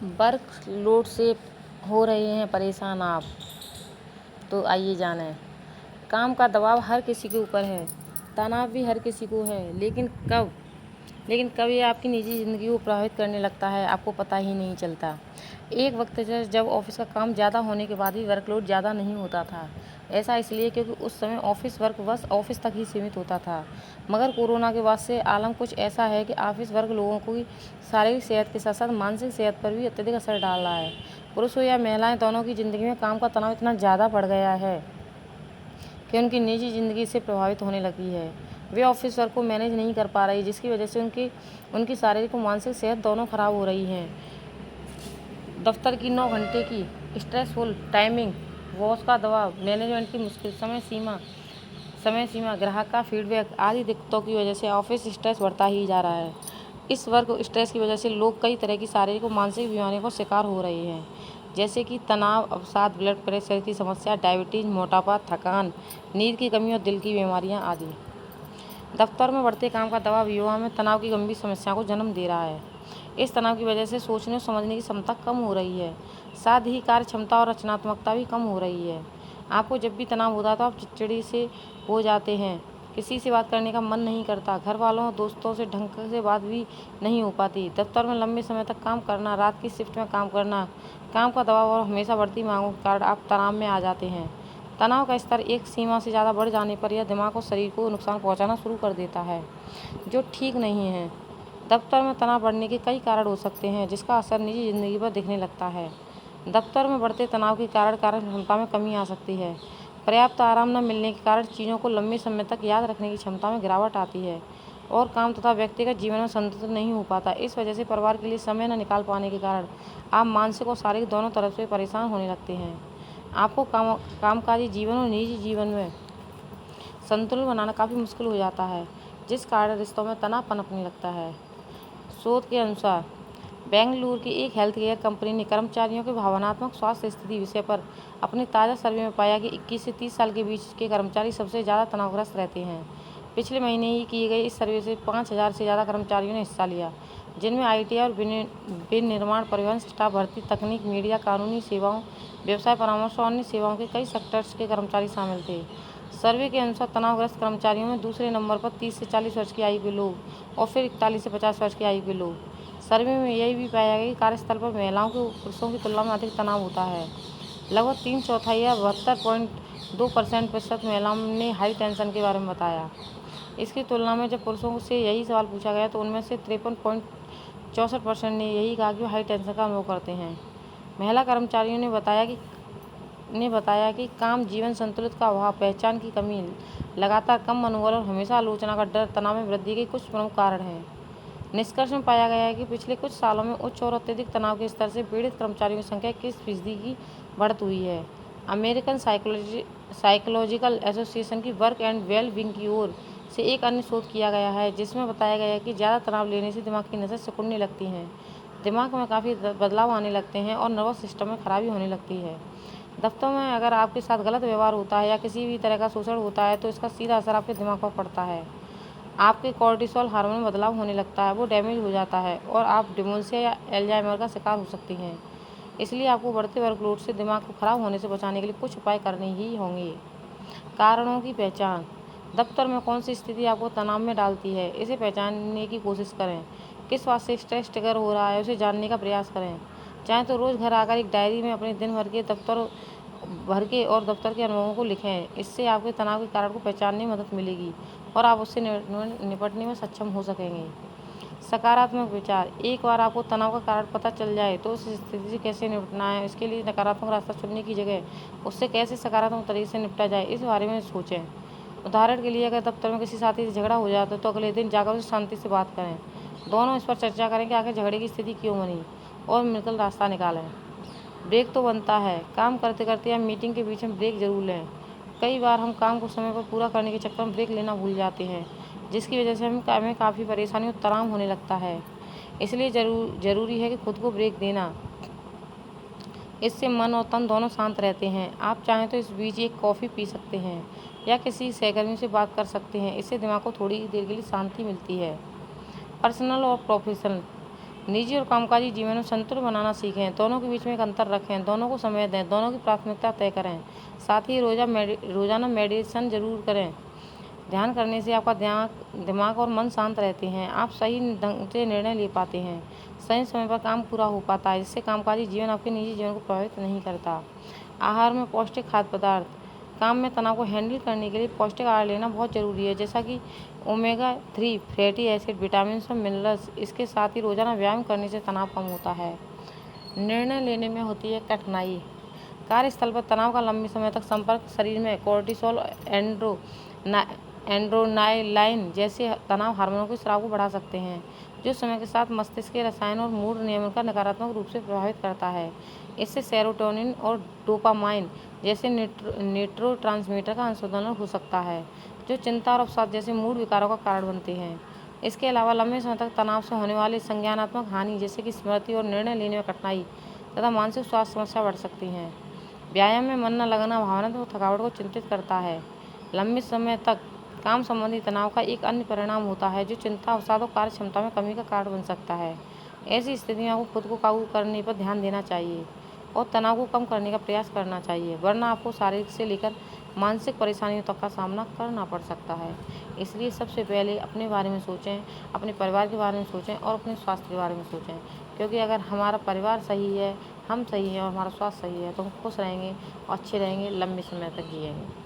Work load से हो रहे हैं परेशान आप, तो आइए जानें। काम का दबाव हर किसी के ऊपर है, तनाव भी हर किसी को है, लेकिन कब ये आपकी निजी ज़िंदगी को प्रभावित करने लगता है, आपको पता ही नहीं चलता। एक वक्त था जब ऑफिस का काम ज़्यादा होने के बाद भी वर्कलोड ज़्यादा नहीं होता था। ऐसा इसलिए क्योंकि उस समय ऑफिस वर्क बस ऑफिस तक ही सीमित होता था। मगर कोरोना के बाद से आलम कुछ ऐसा है कि ऑफिस वर्क लोगों की शारीरिक सेहत के साथ साथ मानसिक सेहत पर भी अत्यधिक असर डाल रहा है। पुरुष हो या महिलाएं, दोनों की ज़िंदगी में काम का तनाव इतना ज़्यादा बढ़ गया है कि उनकी निजी ज़िंदगी से प्रभावित होने लगी है। वे ऑफिस वर्क को मैनेज नहीं कर पा रही, जिसकी वजह से उनकी शारीरिक और मानसिक सेहत दोनों खराब हो रही हैं। दफ्तर की 9 घंटे की स्ट्रेसफुल टाइमिंग, बॉस का दबाव, मैनेजमेंट की मुश्किल समय सीमा, ग्राहक का फीडबैक आदि दिक्कतों की वजह से ऑफिस स्ट्रेस बढ़ता ही जा रहा है। इस वर्क स्ट्रेस की वजह से लोग कई तरह की शारीरिक और मानसिक बीमारियों का शिकार हो रहे हैं, जैसे कि तनाव, अवसाद, ब्लड प्रेशर की समस्या, डायबिटीज, मोटापा, थकान, नींद की कमी और दिल की बीमारियां आदि। दफ्तर में बढ़ते काम का दबाव युवाओं में तनाव की गंभीर समस्या को जन्म दे रहा है। इस तनाव की वजह से सोचने और समझने की क्षमता कम हो रही है, साथ ही कार्य क्षमता और रचनात्मकता भी कम हो रही है। आपको जब भी तनाव होता है तो आप चिड़चिड़ी से हो जाते हैं, किसी से बात करने का मन नहीं करता, घर वालों और दोस्तों से ढंग से बात भी नहीं हो पाती। दफ्तर में लंबे समय तक काम करना, रात की शिफ्ट में काम करना, काम का दबाव और हमेशा बढ़ती मांगों के कारण आप तनाव में आ जाते हैं। तनाव का स्तर एक सीमा से ज़्यादा बढ़ जाने पर यह दिमाग और शरीर को नुकसान पहुंचाना शुरू कर देता है, जो ठीक नहीं है। दफ्तर में तनाव बढ़ने के कई कारण हो सकते हैं, जिसका असर निजी ज़िंदगी पर दिखने लगता है। दफ्तर में बढ़ते तनाव के कारण कार्य क्षमता में कमी आ सकती है। पर्याप्त आराम न मिलने के कारण चीज़ों को लंबे समय तक याद रखने की क्षमता में गिरावट आती है और काम तथा व्यक्तिगत जीवन में संतुलन नहीं हो पाता। इस वजह से परिवार के लिए समय न निकाल पाने के कारण आप मानसिक और शारीरिक दोनों तरफ से परेशान होने लगते हैं। आपको कामकाजी जीवन और निजी जीवन में संतुलन बनाना काफ़ी मुश्किल हो जाता है, जिस कारण रिश्तों में तनाव पनपने लगता है। शोध के अनुसार बेंगलुरु की एक हेल्थ केयर कंपनी ने कर्मचारियों के भावनात्मक स्वास्थ्य स्थिति विषय पर अपने ताज़ा सर्वे में पाया कि 21 से 30 साल के बीच के कर्मचारी सबसे ज़्यादा तनावग्रस्त रहते हैं। पिछले महीने ही किए गए इस सर्वे से 5,000 से ज़्यादा कर्मचारियों ने हिस्सा लिया, जिनमें आईटी और विनिर्माण, परिवहन, स्टाफ भर्ती, तकनीक, मीडिया, कानूनी सेवाओं, व्यवसाय परामर्श और अन्य सेवाओं के कई सेक्टर्स के कर्मचारी शामिल थे। सर्वे के अनुसार तनावग्रस्त कर्मचारियों में दूसरे नंबर पर 30 से 40 वर्ष की आयु के लोग और फिर 41 से 50 वर्ष की आयु के लोग। सर्वे में यह भी पाया गया कि कार्यस्थल पर महिलाओं को पुरुषों की तुलना में अधिक तनाव होता है। लगभग 3/4 या 72.2% महिलाओं ने हाई टेंशन के बारे में बताया। इसकी तुलना में जब पुरुषों से यही सवाल पूछा गया तो उनमें से 53.64% ने यही कहा कि वो हाई टेंशन का अनुभव करते हैं। महिला कर्मचारियों ने बताया कि काम जीवन संतुलित का अभाव, पहचान की कमी, लगातार कम मनोबल और हमेशा आलोचना का डर तनाव में वृद्धि के कुछ प्रमुख कारण हैं। निष्कर्ष में पाया गया है कि पिछले कुछ सालों में उच्च और अत्यधिक तनाव के स्तर से पीड़ित कर्मचारियों की संख्या 21% की बढ़त हुई है। अमेरिकन साइकोलॉजिकल एसोसिएशन की वर्क एंड वेल बीइंग की ओर से एक अन्य शोध किया गया है, जिसमें बताया गया है कि ज़्यादा तनाव लेने से दिमाग की नसें सिकुड़ने लगती हैं, दिमाग में काफ़ी बदलाव आने लगते हैं और नर्वस सिस्टम में खराबी होने लगती है। दफ्तर में अगर आपके साथ गलत व्यवहार होता है या किसी भी तरह का शोषण होता है तो इसका सीधा असर आपके दिमाग पर पड़ता है। आपके कॉर्टिसोल हार्मोन में बदलाव होने लगता है, वो डैमेज हो जाता है और आप डिमेंशिया या एल्जाइमर का शिकार हो सकती हैं। इसलिए आपको बढ़ते वर्कलोड से दिमाग को खराब होने से बचाने के लिए कुछ उपाय करने ही होंगे। कारणों की पहचान। दफ्तर में कौन सी स्थिति आपको तनाव में डालती है, इसे पहचानने की कोशिश करें। किस बात से स्ट्रेस ट्रिगर हो रहा है, उसे जानने का प्रयास करें। चाहे तो रोज़ घर आकर एक डायरी में अपने दिन भर के और दफ्तर के अनुभवों को लिखें। इससे आपके तनाव के कारण को पहचानने में मदद मिलेगी और आप उससे निपटने में सक्षम हो सकेंगे। सकारात्मक विचार। एक बार आपको तनाव का कारण पता चल जाए तो उस स्थिति से कैसे निपटना है, इसके लिए नकारात्मक रास्ता चुनने की जगह उससे कैसे सकारात्मक तरीके से निपटा जाए, इस बारे में सोचें। उदाहरण के लिए, अगर दफ्तर में किसी साथी से झगड़ा हो जाता है तो अगले दिन जाकर उससे शांति से बात करें। दोनों इस पर चर्चा करें कि आखिर झगड़े की स्थिति क्यों बनी और मिलकर रास्ता निकालें। ब्रेक तो बनता है, काम करते करते या मीटिंग के बीच में ब्रेक जरूर लें। कई बार हम काम को समय पर पूरा करने के चक्कर में ब्रेक लेना भूल जाते हैं, जिसकी वजह से हमें काफ़ी परेशानी और तनाव होने लगता है। इसलिए ज़रूरी है कि खुद को ब्रेक देना। इससे मन और तन दोनों शांत रहते हैं। आप चाहें तो इस बीच एक कॉफ़ी पी सकते हैं या किसी सहकर्मी से बात कर सकते हैं। इससे दिमाग को थोड़ी देर के लिए शांति मिलती है। पर्सनल और प्रोफेशनल। निजी और कामकाजी जीवन में संतुलन बनाना सीखें। दोनों के बीच में एक अंतर रखें, दोनों को समय दें, दोनों की प्राथमिकता तय करें। साथ ही रोज़ाना मेडिटेशन ज़रूर करें। ध्यान करने से आपका दिमाग और मन शांत रहते हैं। आप सही ढंग से निर्णय ले पाते हैं। सही समय पर काम पूरा हो पाता है, जिससे कामकाजी जीवन आपके निजी जीवन को प्रभावित नहीं करता। आहार में पौष्टिक खाद्य पदार्थ। काम में तनाव को हैंडल करने के लिए पौष्टिक आहार लेना बहुत ज़रूरी है, जैसा कि ओमेगा 3 फैटी एसिड, विटामिन और मिनरल्स। इसके साथ ही रोज़ाना व्यायाम करने से तनाव कम होता है। निर्णय लेने में होती है कठिनाई। कार्यस्थल पर तनाव का लंबे समय तक संपर्क शरीर में कोर्टिसोल, एड्रेनालाइन जैसे तनाव हार्मोनों के स्राव को बढ़ा सकते हैं, जो समय के साथ मस्तिष्क के रसायन और मूड नियमन का नकारात्मक रूप से प्रभावित करता है। इससे सेरोटोनिन और डोपामाइन जैसे न्यूरोट्रांसमीटर का अंशोधन हो सकता है, जो चिंता और अवसाद जैसे मूड विकारों का कारण बनते हैं। इसके अलावा लंबे समय तक तनाव से होने वाली संज्ञानात्मक हानि, जैसे कि स्मृति और निर्णय लेने में कठिनाई तथा मानसिक स्वास्थ्य समस्या बढ़ सकती हैं। व्यायाम में मन न लगना भावनात्मक थकावट को चिंतित करता है। लंबे समय तक काम संबंधी तनाव का एक अन्य परिणाम होता है, जो चिंता, अवसाद और कार्य क्षमता में कमी का कारण बन सकता है। ऐसी स्थिति में आपको खुद को काबू करने पर ध्यान देना चाहिए और तनाव को कम करने का प्रयास करना चाहिए, वरना आपको शारीरिक से लेकर मानसिक परेशानियों तक का सामना करना पड़ सकता है। इसलिए सबसे पहले अपने बारे में सोचें, अपने परिवार के बारे में सोचें और अपने स्वास्थ्य के बारे में सोचें, क्योंकि अगर हमारा परिवार सही है, हम सही हैं और हमारा स्वास्थ्य सही है, तो हम खुश रहेंगे और अच्छे रहेंगे, लंबे समय तक जिएंगे।